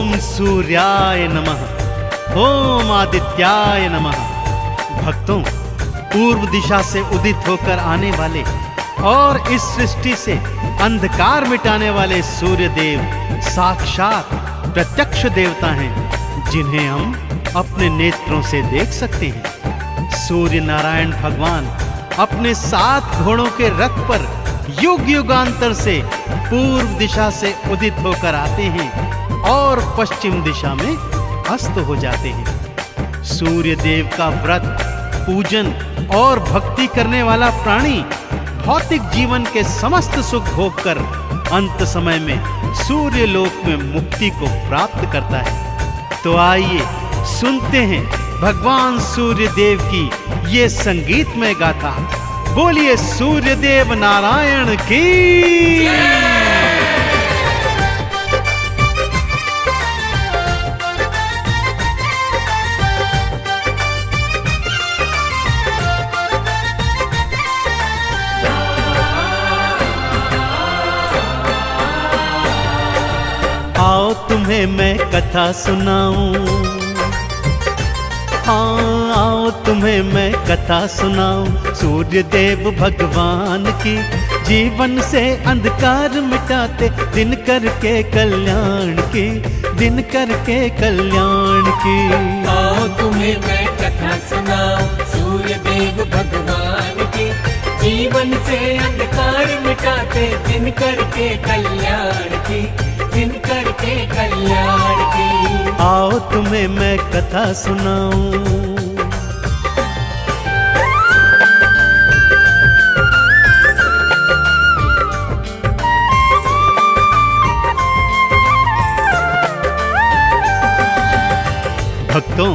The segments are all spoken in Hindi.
ओम सूर्याय नमः, ओम आदित्याय नमः। भक्तों, पूर्व दिशा से उदित होकर आने वाले और इस सृष्टि से अंधकार मिटाने वाले सूर्य देव साक्षात प्रत्यक्ष देवता हैं, जिन्हें हम अपने नेत्रों से देख सकते हैं। सूर्य नारायण भगवान अपने 7 घोड़ों के रथ पर युग युगांतर से पूर्व दिशा से उदित होकर आते हैं और पश्चिम दिशा में अस्त हो जाते हैं। सूर्य देव का व्रत, पूजन और भक्ति करने वाला प्राणी भौतिक जीवन के समस्त सुख भोग कर अंत समय में सूर्य लोक में मुक्ति को प्राप्त करता है। तो आइए सुनते हैं भगवान सूर्य देव की ये संगीतमय गाथा। बोलिए सूर्य देव नारायण की। आओ तुम्हें मैं कथा सुनाऊं, हाँ आओ तुम्हें मैं कथा सुनाऊं सूर्य देव भगवान की। जीवन से अंधकार मिटाते दिन करके कल्याण की, दिन करके कल्याण की। आओ तुम्हें मैं कथा सुनाऊं सूर्य देव भगवान की। जीवन से अंधकार मिटाते दिन करके कल्याण की, दिन करके कल्याण की। आओ तुम्हें मैं कथा सुनाऊं। भक्तों,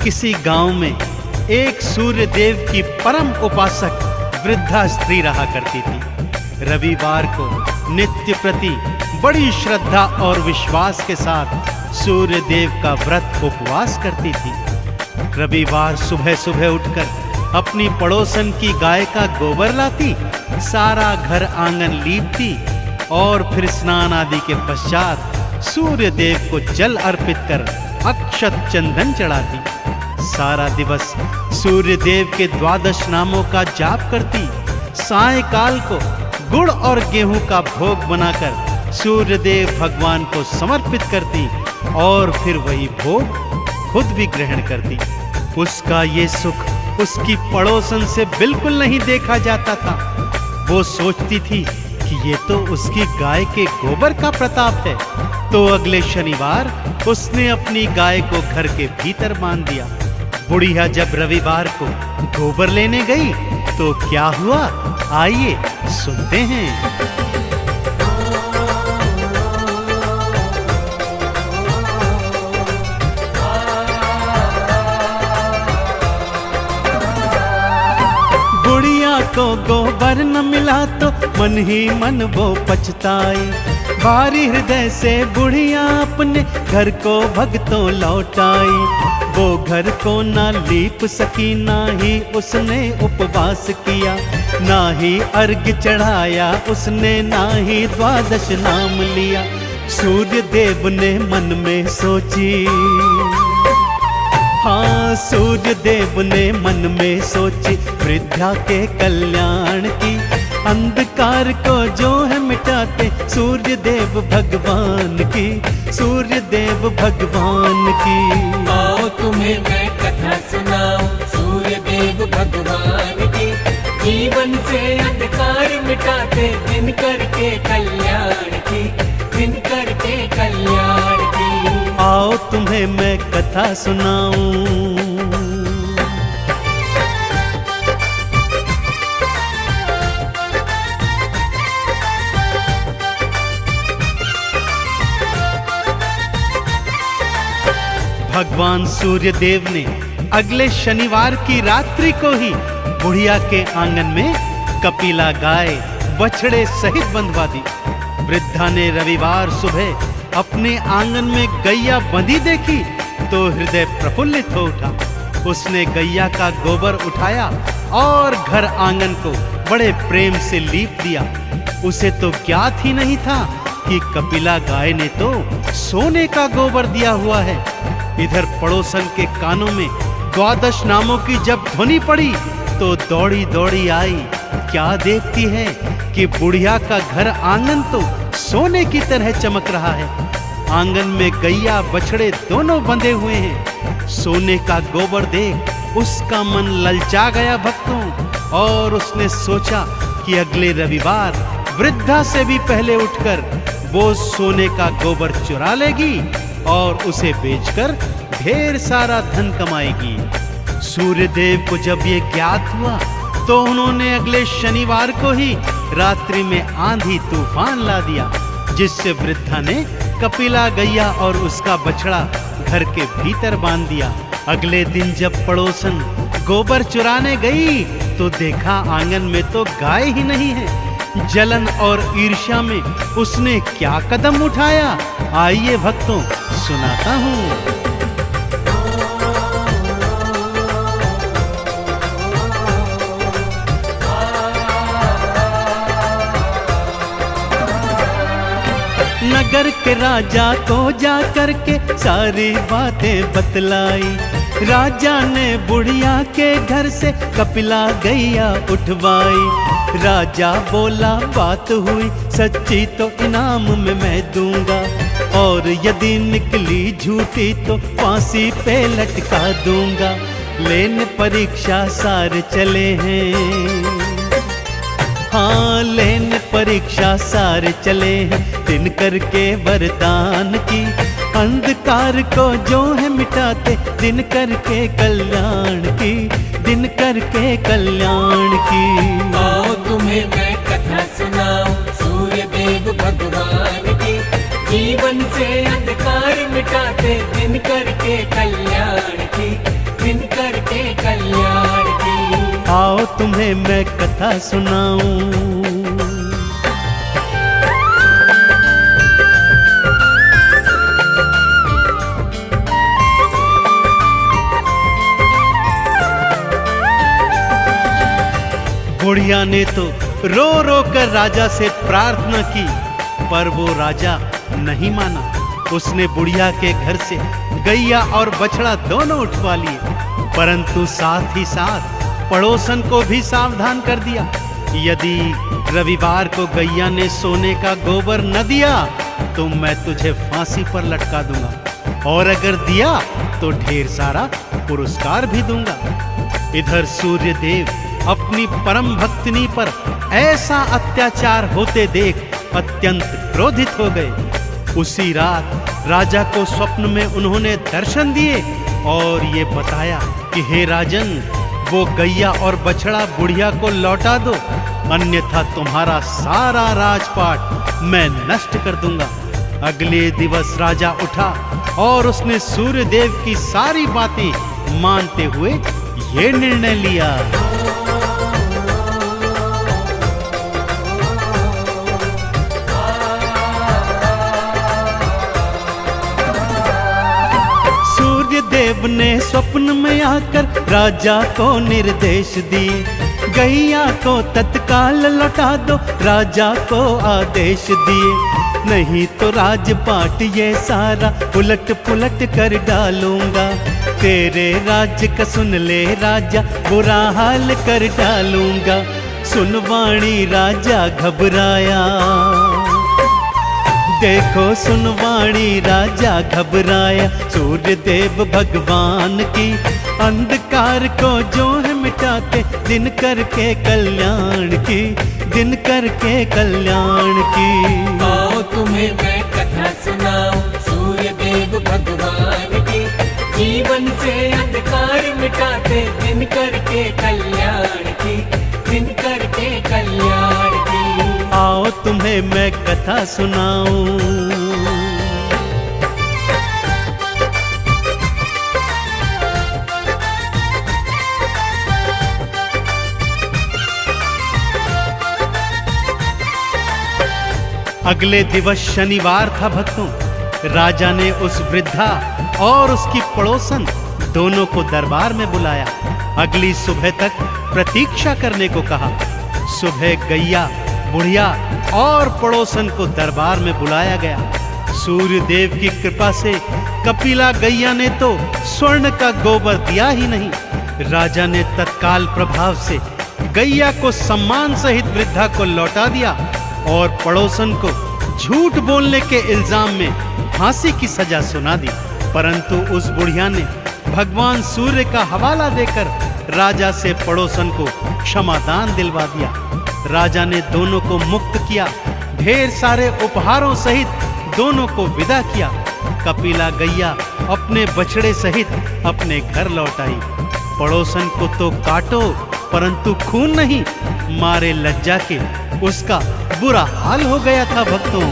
किसी गांव में एक सूर्य देव की परम उपासक वृद्धा स्त्री रहा करती थी। रविवार को नित्य प्रति बड़ी श्रद्धा और विश्वास के साथ सूर्य देव का व्रत उपवास करती थी। रविवार सुबह सुबह उठकर अपनी पड़ोसन की गाय का गोबर लाती, सारा घर आंगन लीपती और फिर स्नान आदि के पश्चात सूर्य देव को जल अर्पित कर अक्षत चंदन चढ़ाती। सारा दिवस सूर्य देव के 12 नामों का जाप करती। सायंकाल को गुड़ और गेहूं का भोग बनाकर सूर्य देव भगवान को समर्पित करती और फिर वही भोग खुद भी ग्रहण करती। उसका ये सुख उसकी पड़ोसन से बिल्कुल नहीं देखा जाता था। वो सोचती थी कि ये तो उसकी गाय के गोबर का प्रताप है। तो अगले शनिवार उसने अपनी गाय को घर के भीतर बांध दिया। बुढ़िया जब रविवार को गोबर लेने गई तो क्या हुआ, आइए सुनते हैं। बुढ़िया को गोबर न मिला तो मन ही मन वो पछताई। भारी हृदय से बुढ़िया अपने घर को भगतों लौटाई। वो घर को ना लीप सकी, ना ही उसने उपवास किया, ना ही अर्घ चढ़ाया उसने, ना ही 12 नाम लिया। सूर्य देव ने मन में सोची, हाँ सूर्य देव ने मन में सोची वृद्धा के कल्याण की। अंधकार को जो है मिटाते सूर्य देव भगवान की, सूर्य देव भगवान की। आओ तुम्हें मैं कथा सुनाऊं सूर्य देव भगवान की। जीवन से अंधकार मिटाते दिन करके कल्याण की, दिन करके कल्याण की। आओ तुम्हें मैं कथा सुनाऊं। भगवान सूर्य देव ने अगले शनिवार की रात्रि को ही बुढ़िया के आंगन में कपिला गाय बछड़े सहित बंधवा दी। वृद्धा ने रविवार सुबह अपने आंगन में गैया बंधी देखी तो हृदय प्रफुल्लित हो उठा। उसने गैया का गोबर उठाया और घर आंगन को बड़े प्रेम से लीप दिया। उसे तो ज्ञात ही नहीं था कि कपिला गाय ने तो सोने का गोबर दिया हुआ है। इधर पड़ोसन के कानों में द्वादश नामों की जब ध्वनि पड़ी तो दौड़ी दौड़ी आई। क्या देखती है कि बुढ़िया का घर आंगन तो सोने की तरह चमक रहा है। आंगन में गैया बछड़े दोनों बंधे हुए हैं। सोने का गोबर देख उसका मन ललचा गया भक्तों, और उसने सोचा कि अगले रविवार वृद्धा से भी पहले उठकर वो सोने का गोबर चुरा लेगी और उसे बेचकर ढेर सारा धन कमाएगी। सूर्यदेव को जब ये ज्ञात हुआ तो उन्होंने अगले शनिवार को ही रात्रि में आंधी तूफान ला दिया, जिससे वृद्धा ने कपिला गैया और उसका बछड़ा घर के भीतर बांध दिया। अगले दिन जब पड़ोसन गोबर चुराने गई तो देखा आंगन में तो गाय ही नहीं है। जलन और ईर्ष्या में उसने क्या कदम उठाया, आइए भक्तों सुनाता हूँ। नगर के राजा को जा करके सारी बातें बतलाई। राजा ने बुढ़िया के घर से कपिला गैया उठवाई। राजा बोला बात हुई सच्ची तो इनाम में मैं दूंगा, और यदि निकली झूठी तो फांसी पे लटका दूंगा। लेने परीक्षा सारे चले हैं, हाँ लेने परीक्षा सारे चले हैं। दिन करके वरदान की अंधकार को जो है मिटाते, दिन करके कल्याण की, दिन करके कल्याण की। आओ तुम्हें मैं कथा सुनाऊं सूर्य देव भगवान की। जीवन से अंधकार मिटाते, दिन करके कल्याण की, दिन करके कल्याण की। आओ तुम्हें मैं कथा सुनाऊं। बुढ़िया ने तो रो रो कर राजा से प्रार्थना की, पर वो राजा नहीं माना। उसने बुढ़िया के घर से गैया और बछड़ा दोनों उठवा लिए, परंतु साथ ही साथ पड़ोसन को भी सावधान कर दिया। यदि रविवार को गैया ने सोने का गोबर न दिया तो मैं तुझे फांसी पर लटका दूंगा, और अगर दिया तो ढेर सारा पुरस्कार भी दूंगा। इधर सूर्यदेव अपनी परम भक्तिनी पर ऐसा अत्याचार होते देख अत्यंत क्रोधित हो गए। उसी रात राजा को स्वप्न में उन्होंने दर्शन दिए और ये बताया कि हे राजन, वो गैया और बछड़ा बुढ़िया को लौटा दो, अन्यथा तुम्हारा सारा राजपाट मैं नष्ट कर दूंगा। अगले दिवस राजा उठा और उसने सूर्यदेव की सारी बातें मानते हुए ये निर्णय लिया। देव ने स्वप्न में आकर राजा को निर्देश दिए, गैया को तत्काल लौटा दो, राजा को आदेश दिए। नहीं तो राजपाट ये सारा उलट पुलट कर डालूंगा। तेरे राज्य का सुन ले राजा, बुरा हाल कर डालूंगा। सुन वाणी राजा घबराया, देखो सुनवाणी राजा घबराया। सूर्यदेव भगवान की अंधकार को जो है मिटाते, दिन करके कल्याण की, दिन करके कल्याण की। आओ तुम्हें मैं कथा सुनाऊं सूर्यदेव भगवान की। जीवन से अंधकार मिटाते, दिन करके कल्याण की, दिन करके कल्याण की। आओ तुम्हें मैं कथा सुनाऊं। अगले दिवस शनिवार था भक्तों। राजा ने उस वृद्धा और उसकी पड़ोसन दोनों को दरबार में बुलाया। अगली सुबह तक प्रतीक्षा करने को कहा। सुबह गैया बुढ़िया और पड़ोसन को दरबार में बुलाया गया। सूर्य देव की कृपा से कपिला गैया ने तो स्वर्ण का गोबर दिया ही नहीं। राजा ने तत्काल प्रभाव से गैया को सम्मान सहित वृद्धा को लौटा दिया और पड़ोसन को झूठ बोलने के इल्जाम में फांसी की सजा सुना दी। परंतु उस बुढ़िया ने भगवान सूर्य का हवाला देकर राजा से पड़ोसन को क्षमादान दिलवा दिया। राजा ने दोनों को मुक्त किया, ढेर सारे उपहारों सहित दोनों को विदा किया। कपिला गैया अपने बछड़े सहित अपने घर लौट आई। पड़ोसन को तो काटो परंतु खून नहीं, मारे लज्जा के उसका बुरा हाल हो गया था भक्तों।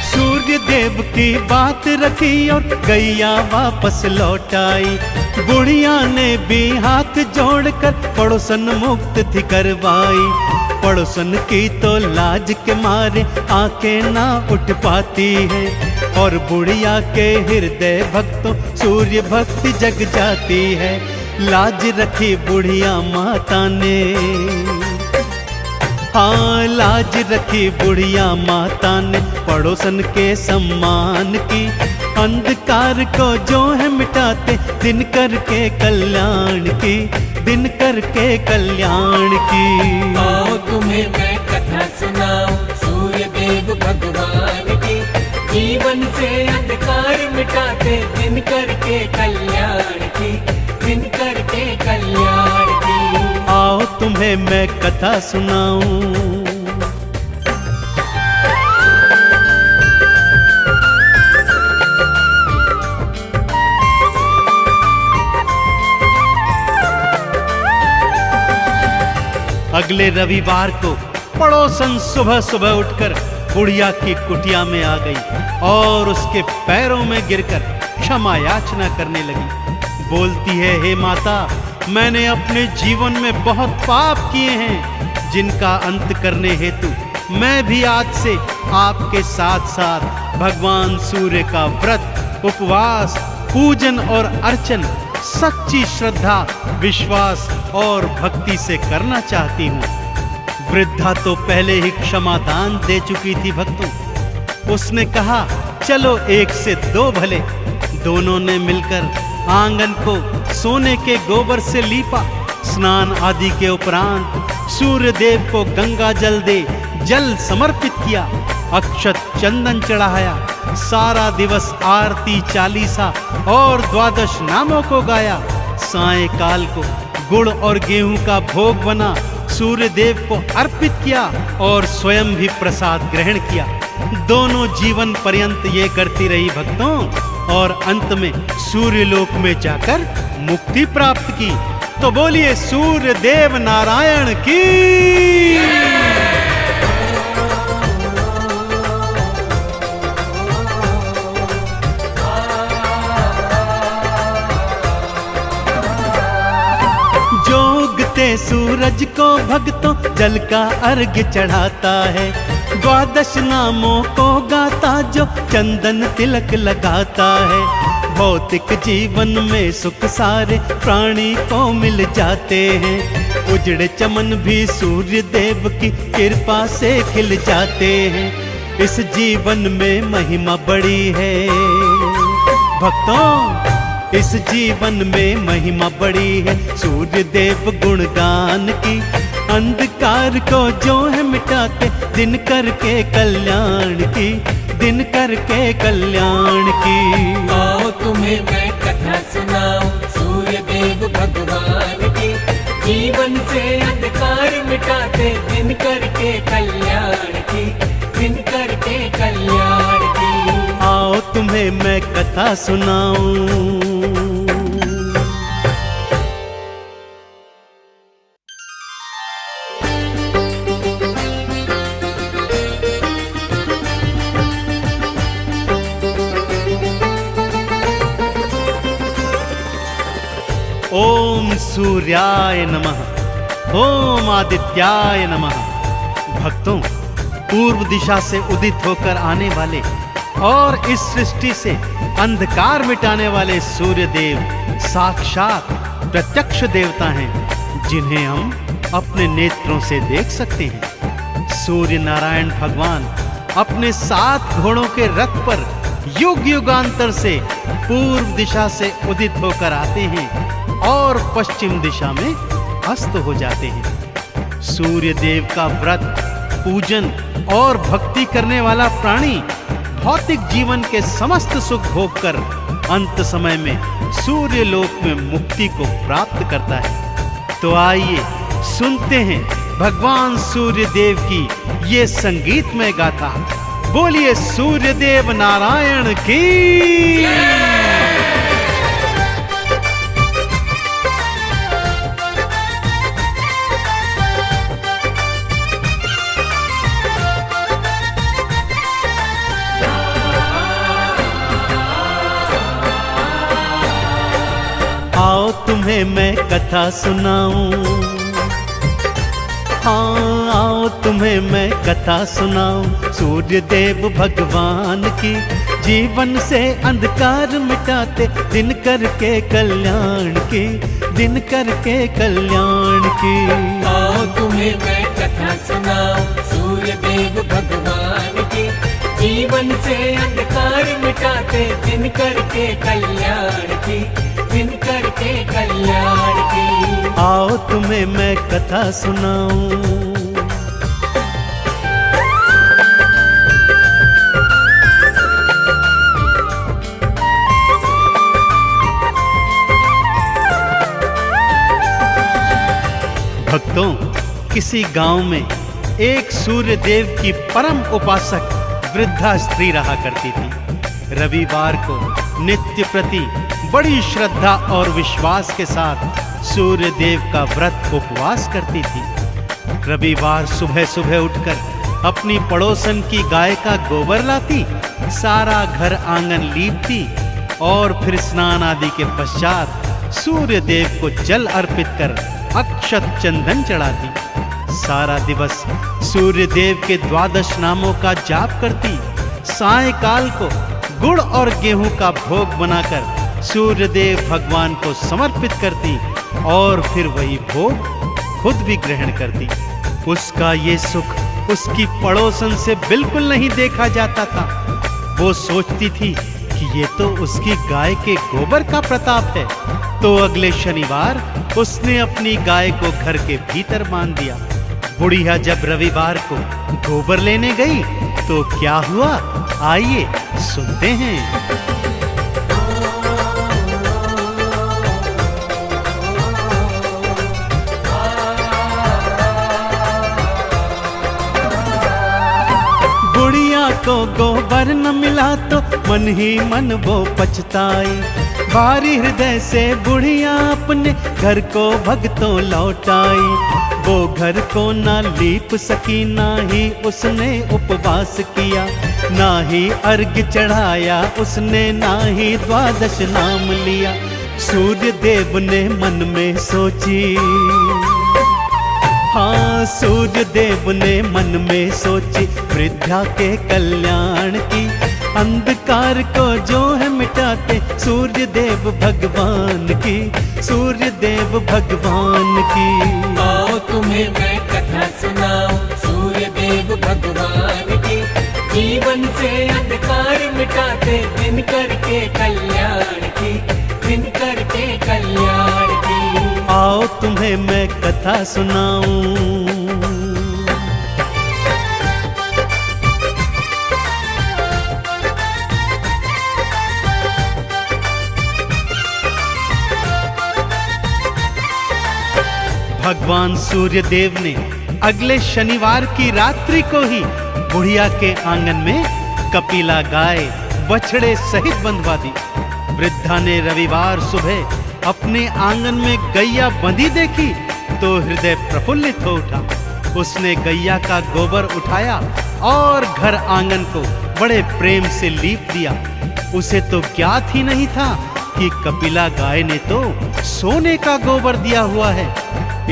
सूर्य देव की बात रखी और गैया वापस लौट आई। बुढ़िया ने भी हाथ जोड़कर पड़ोसन मुक्त थी करवाई। पड़ोसन की तो लाज के मारे आंखें ना उठ पाती है और बुढ़िया के हृदय भक्तों सूर्य भक्ति जग जाती है। लाज रखी बुढ़िया माता ने, हाँ लाज रखी बुढ़िया माता ने पड़ोसन के सम्मान की। अंधकार को जो है मिटाते दिन करके कल्याण की, दिन करके कल्याण की। आओ तुम्हें मैं कथा सुनाऊं सूर्य देव भगवान की। जीवन से अंधकार मिटाते दिन करके कल्याण की, दिन करके कल्याण की। आओ तुम्हें मैं कथा सुनाऊं। अगले रविवार को पड़ोसन सुबह सुबह उठकर बुढ़िया की कुटिया में आ गई और उसके पैरों में गिरकर क्षमा याचना करने लगी। बोलती है, हे माता, मैंने अपने जीवन में बहुत पाप किए हैं जिनका अंत करने हेतु मैं भी आज से आपके साथ साथ भगवान सूर्य का व्रत, उपवास, पूजन और अर्चन सच्ची श्रद्धा, विश्वास और भक्ति से करना चाहती हूँ। वृद्धा तो पहले ही क्षमादान दे चुकी थी भक्तों। उसने कहा, चलो एक से दो भले। दोनों ने मिलकर आंगन को सोने के गोबर से लीपा। स्नान आदि के उपरांत सूर्य देव को गंगा जल दे जल समर्पित किया, अक्षत चंदन चढ़ाया। सारा दिवस आरती, चालीसा और द्वादश नामों को गाया। सायंकाल को गुड़ और गेहूं का भोग बना सूर्य देव को अर्पित किया और स्वयं भी प्रसाद ग्रहण किया। दोनों जीवन पर्यंत ये करती रही भक्तों और अंत में सूर्य लोक में जाकर मुक्ति प्राप्त की। तो बोलिए सूर्य देव नारायण की। सूरज को भक्तों जल का अर्घ्य चढ़ाता है। द्वादश नामों को गाता जो चंदन तिलक लगाता है। भौतिक जीवन में सुख सारे प्राणी को मिल जाते हैं। उजड़े चमन भी सूर्य देव की कृपा से खिल जाते हैं। इस जीवन में महिमा बड़ी है भक्तों, इस जीवन में महिमा बड़ी है सूर्य देव गुणगान की। अंधकार को जो है मिटाते दिन करके कल्याण की, दिन करके कल्याण की। आओ तुम्हें मैं कथा सुनाऊं सूर्य देव भगवान की। जीवन से अंधकार मिटाते दिन करके कल्याण की, दिन करके कल्याण की। आओ तुम्हें मैं कथा सुनाऊं। ओम सूर्याय नमः, ओम आदित्याय नमः। भक्तों, पूर्व दिशा से उदित होकर आने वाले और इस सृष्टि से अंधकार मिटाने वाले सूर्य देव साक्षात प्रत्यक्ष देवता हैं, जिन्हें हम अपने नेत्रों से देख सकते हैं। सूर्य नारायण भगवान अपने 7 घोड़ों के रथ पर युग युगांतर से पूर्व दिशा से उदित होकर आते हैं और पश्चिम दिशा में अस्त हो जाते हैं। सूर्य देव का व्रत, पूजन और भक्ति करने वाला प्राणी भौतिक जीवन के समस्त सुख भोग कर अंत समय में सूर्य लोक में मुक्ति को प्राप्त करता है। तो आइए सुनते हैं भगवान सूर्य देव की ये संगीतमय गाथा। बोलिए सूर्य देव नारायण की। आओ तुम्हें मैं कथा सुनाऊं, हाँ आओ तुम्हें मैं कथा सुनाऊं सूर्य देव भगवान की। जीवन से अंधकार मिटाते दिन करके कल्याण की, दिन करके कल्याण की। आओ तुम्हें मैं कथा सुनाऊं सूर्य देव भगवान की। जीवन से अंधकार मिटाते दिन करके कल्याण की, दिन करके कल्याण की। आओ तुम्हें मैं कथा सुनाऊं। भक्तों, किसी गांव में एक सूर्य देव की परम उपासक वृद्धा स्त्री रहा करती थी। रविवार को नित्य प्रति बड़ी श्रद्धा और विश्वास के साथ सूर्य देव का व्रत उपवास करती थी। रविवार सुबह सुबह उठकर अपनी पड़ोसन की गाय का गोबर लाती, सारा घर आंगन लीपती और फिर स्नान आदि के पश्चात सूर्य देव को जल अर्पित कर अक्षत चंदन चढ़ाती। सारा दिवस सूर्य देव के 12 नामों का जाप करती। सायंकाल को गुड़ और गेहूं का भोग बनाकर सूर्य देव भगवान को समर्पित करती और फिर वही भोग खुद भी ग्रहण करती। उसका ये सुख उसकी पड़ोसन से बिल्कुल नहीं देखा जाता था। वो सोचती थी कि ये तो उसकी गाय के गोबर का प्रताप है। तो अगले शनिवार उसने अपनी गाय को घर के भीतर बांध दिया। बुढ़िया जब रविवार को गोबर लेने गई तो क्या हुआ, आइए सुनते हैं। बुढ़िया को गोबर न मिला तो मन ही मन वो पछताई। भारी हृदय से बुढ़िया अपने घर को भगतों लौटाई। वो घर को ना लीप सकी, ना ही उसने उपवास किया, ना ही अर्घ चढ़ाया उसने, ना ही 12 नाम लिया। सूर्य देव ने मन में सोची, हाँ सूर्य देव ने मन में सोची वृद्धा के कल्याण की। अंधकार को जो है मिटाते सूर्य देव भगवान की, सूर्य देव भगवान की। आओ तुम्हें मैं कथा सुनाऊं सूर्य देव भगवान की। जीवन से अंधकार मिटाते दिन करके कल्याण की, दिन करके कल्याण की। आओ तुम्हें मैं कथा सुनाऊं। भगवान सूर्य देव ने अगले शनिवार की रात्रि को ही बुढ़िया के आंगन में कपिला गाय बछड़े सहित बंधवा दी। वृद्धा ने रविवार सुबह अपने आंगन में गैया बंधी देखी तो हृदय प्रफुल्लित हो उठा। उसने गैया का गोबर उठाया और घर आंगन को बड़े प्रेम से लीप दिया। उसे तो ज्ञात ही नहीं था कि कपिला गाय ने तो सोने का गोबर दिया हुआ है।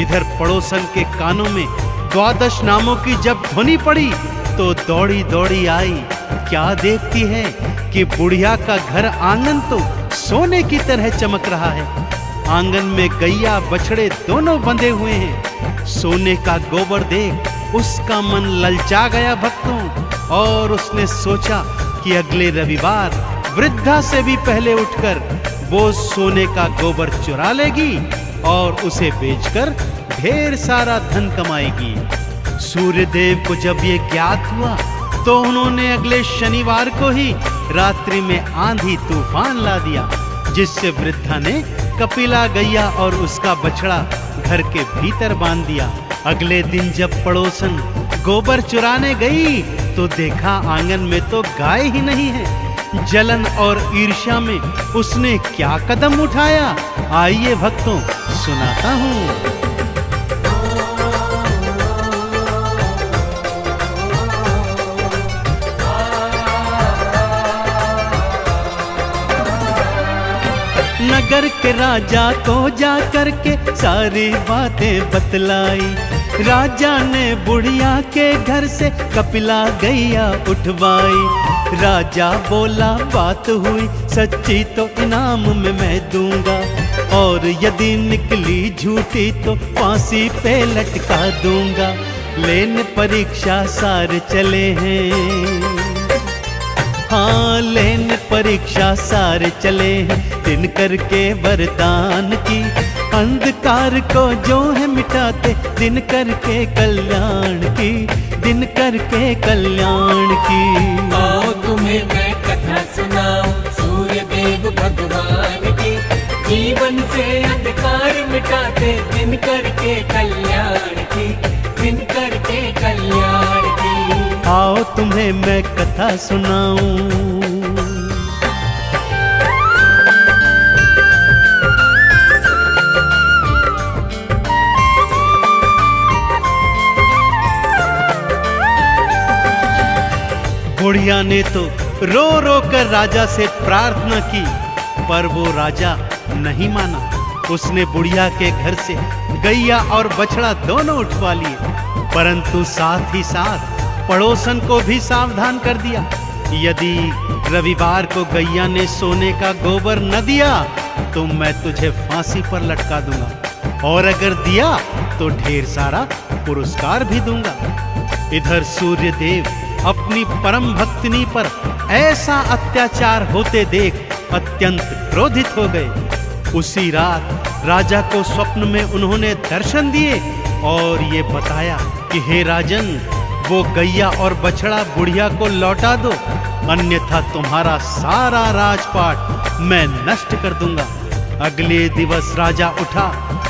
इधर पड़ोसन के कानों में 12 नामों की जब ध्वनि पड़ी तो दौड़ी दौड़ी आई क्या देखती है कि बुढ़िया का घर आंगन तो सोने की तरह चमक रहा है। आंगन में गैया बछड़े दोनों बंधे हुए हैं। सोने का गोबर देख उसका मन ललचा गया भक्तों, और उसने सोचा कि अगले रविवार वृद्धा से भी पहले उठकर वो सोने का गोबर चुरा लेगी और उसे बेचकर ढेर सारा धन कमाएगी। सूर्यदेव को जब ये ज्ञात हुआ तो उन्होंने अगले शनिवार को ही रात्रि में आंधी तूफान ला दिया, जिससे वृद्धा ने कपिला गैया और उसका बछड़ा घर के भीतर बांध दिया। अगले दिन जब पड़ोसन गोबर चुराने गई तो देखा आंगन में तो गाय ही नहीं है। जलन और ईर्ष्या में उसने क्या कदम उठाया, आइए भक्तों सुनाता हूँ। नगर के राजा को जा करके सारी बातें बतलाई। राजा ने बुढ़िया के घर से कपिला गैया उठवाई। राजा बोला बात हुई सच्ची तो इनाम में मैं दूंगा, और यदि निकली झूठी तो फांसी पे लटका दूंगा। लेने परीक्षा सारे चले हैं, हाँ लेने परीक्षा सारे चले हैं। दिन करके वरदान की अंधकार को जो है मिटाते, दिन करके कल्याण की, दिन करके कल्याण की। आओ तुम्हें मैं कथा सुनाऊं सूर्य देव भगवान की। जीवन से अंधकार मिटाते, दिन करके कल्याण की, दिन करके कल्याण की। आओ तुम्हें मैं कथा सुनाऊं। बुढ़िया ने तो रो रो कर राजा से प्रार्थना की, पर वो राजा नहीं माना। उसने बुढ़िया के घर से गैया और बछड़ा दोनों उठवा लिए, परंतु साथ ही साथ पड़ोसन को भी सावधान कर दिया। यदि रविवार को गैया ने सोने का गोबर न दिया तो मैं तुझे फांसी पर लटका दूंगा, और अगर दिया तो ढेर सारा पुरस्कार भी दूंगा। इधर सूर्यदेव अपनी परम भक्तिनी पर ऐसा अत्याचार होते देख अत्यंत क्रोधित हो गए। उसी रात राजा को स्वप्न में उन्होंने दर्शन दिए और ये बताया कि हे राजन, वो गैया और बछड़ा बुढ़िया को लौटा दो, अन्यथा तुम्हारा सारा राजपाट मैं नष्ट कर दूंगा। अगले दिवस राजा उठा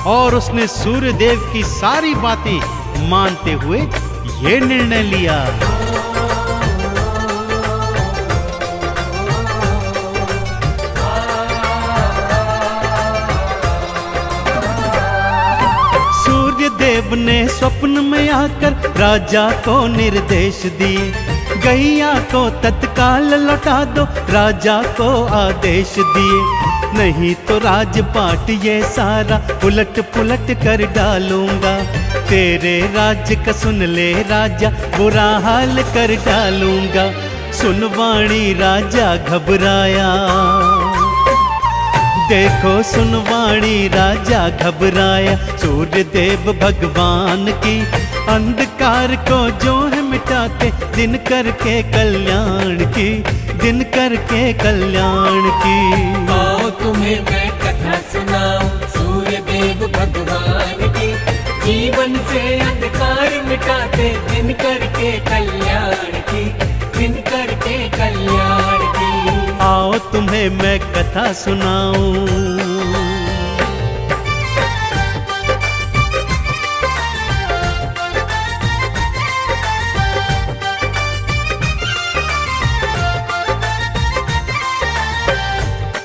और उसने सूर्यदेव की सारी बातें मानते हुए ये निर्णय लिया। देव ने स्वप्न में आकर राजा को निर्देश दिए, गैया को तत्काल लौटा दो, राजा को आदेश दिए। नहीं तो राजपाट ये सारा उलट पुलट कर डालूंगा। तेरे राज्य का सुन ले राजा, बुरा हाल कर डालूंगा। सुन वाणी राजा घबराया, देखो सुनवाणी राजा घबराया। सूर्यदेव भगवान की अंधकार को जो है मिटाते, दिन करके कल्याण की, दिन करके कल्याण की। आओ तुम्हें मैं कथा सुनाऊं सूर्यदेव भगवान की। जीवन से अंधकार मिटाते, दिन करके कल्याण की, दिन करके कल्याण की। आओ तुम्हें मैं कथा सुनाऊं।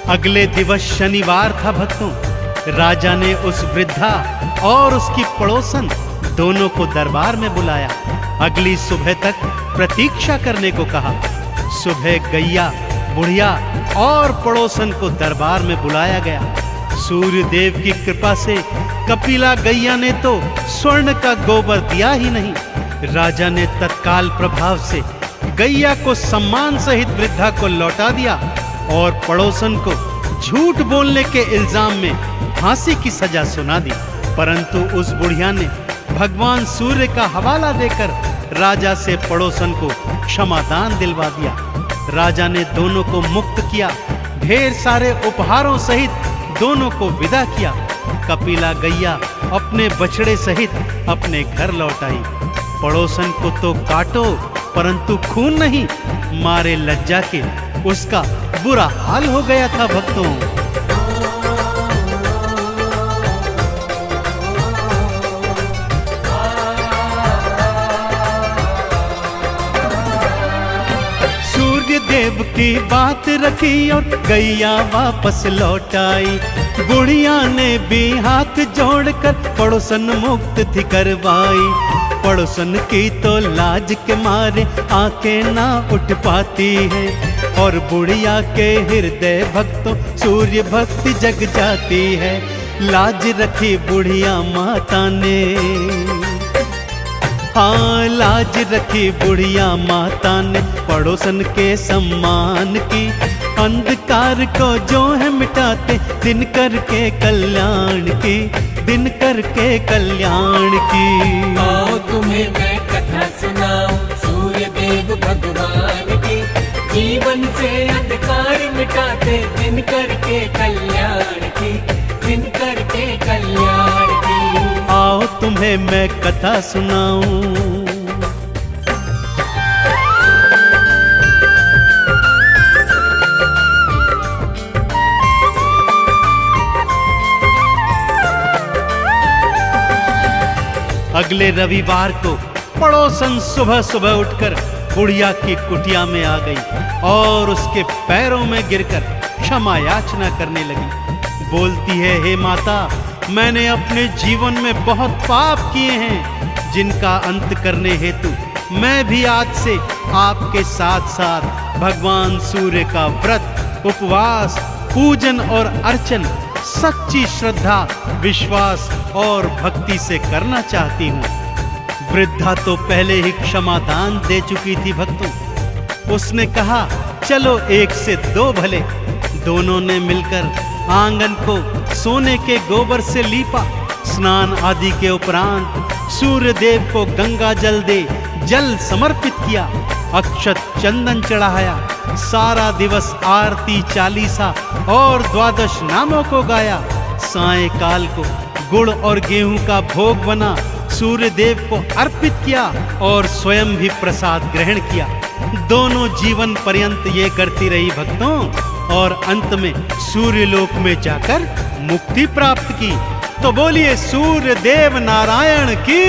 अगले दिवस शनिवार था भक्तों। राजा ने उस वृद्धा और उसकी पड़ोसन दोनों को दरबार में बुलाया। अगली सुबह तक प्रतीक्षा करने को कहा। सुबह गैया, बुढ़िया और पड़ोसन को दरबार में बुलाया गया। सूर्यदेव की कृपा से कपिला गैया ने तो स्वर्ण का गोबर दिया ही नहीं। राजा ने तत्काल प्रभाव से गैया को सम्मान सहित वृद्धा को लौटा दिया और पड़ोसन को झूठ बोलने के इल्जाम में फांसी की सजा सुना दी। परंतु उस बुढ़िया ने भगवान सूर्य का हवाला देकर राजा से पड़ोसन को क्षमादान दिलवा दिया। राजा ने दोनों को मुक्त किया, ढेर सारे उपहारों सहित दोनों को विदा किया। कपिला गैया अपने बछड़े सहित अपने घर लौट आई। पड़ोसन को तो काटो परंतु खून नहीं, मारे लज्जा के उसका बुरा हाल हो गया था भक्तों। सूर्य देव की बात रखी और गैया वापस लौट आई। बुढ़िया ने भी हाथ जोड़कर पड़ोसन मुक्त थी करवाई। पड़ोसन की तो लाज के मारे आंखें ना उठ पाती है और बुढ़िया के हृदय भक्तों सूर्य भक्ति जग जाती है। लाज रखी बुढ़िया माता ने, हाँ लाज रखी बुढ़िया माता ने पड़ोसन के सम्मान की। अंधकार को जो है मिटाते दिन करके कल्याण की, दिन करके कल्याण की। आओ तुम्हें मैं कथा सुनाऊं सूर्य देव भगवान की। जीवन से अंधकार मिटाते दिन करके कल्याण की, दिन करके कल्याण की। आओ तुम्हें मैं कथा सुनाऊं। अगले रविवार को पड़ोसन सुबह सुबह उठकर बुढ़िया की कुटिया में आ गई और उसके पैरों में गिरकर क्षमा याचना करने लगी। बोलती है, हे माता, मैंने अपने जीवन में बहुत पाप किए हैं जिनका अंत करने हेतु मैं भी आज से आपके साथ साथ भगवान सूर्य का व्रत, उपवास, पूजन और अर्चन सच्ची श्रद्धा, विश्वास और भक्ति से करना चाहती हूँ। वृद्धा तो पहले ही क्षमादान दे चुकी थी भक्तों। उसने कहा, चलो एक से दो भले। दोनों ने मिलकर आंगन को सोने के गोबर से लीपा। स्नान आदि के उपरांत सूर्य देव को गंगा जल दे जल समर्पित किया, अक्षत चंदन चढ़ाया। सारा दिवस आरती चालीसा और द्वादश नामों को गाया। सायंकाल को गुड़ और गेहूं का भोग बना सूर्य देव को अर्पित किया और स्वयं भी प्रसाद ग्रहण किया। दोनों जीवन पर्यंत ये करती रही भक्तों और अंत में सूर्य लोक में जाकर मुक्ति प्राप्त की। तो बोलिए सूर्य देव नारायण की।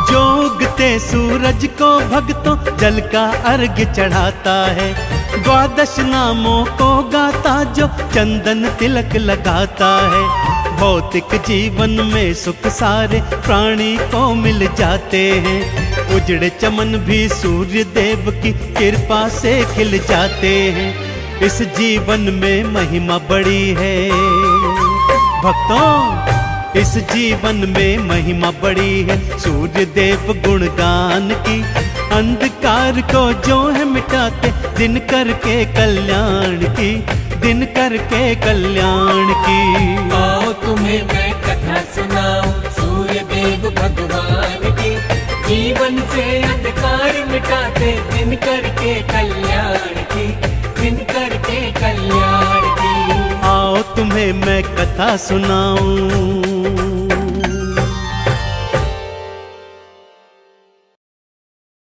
जोगते सूरज को भक्तों जल का अर्घ्य चढ़ाता है। द्वादश नामों को गाता जो चंदन तिलक लगाता है। भौतिक जीवन में सुख सारे प्राणी को मिल जाते हैं। उजड़े चमन भी सूर्य देव की कृपा से खिल जाते हैं। इस जीवन में महिमा बड़ी है भक्तों, इस जीवन में महिमा बड़ी है सूर्य देव गुणगान की। अंधकार को जो है मिटाते दिन करके कल्याण की, दिन करके कल्याण की। आओ तुम्हें मैं कथा सुनाऊं सूर्य देव भगवान की। जीवन से अंधकार मिटाते दिन करके कल्याण की, दिन करके कल्याण की। आओ तुम्हें मैं कथा सुनाऊं।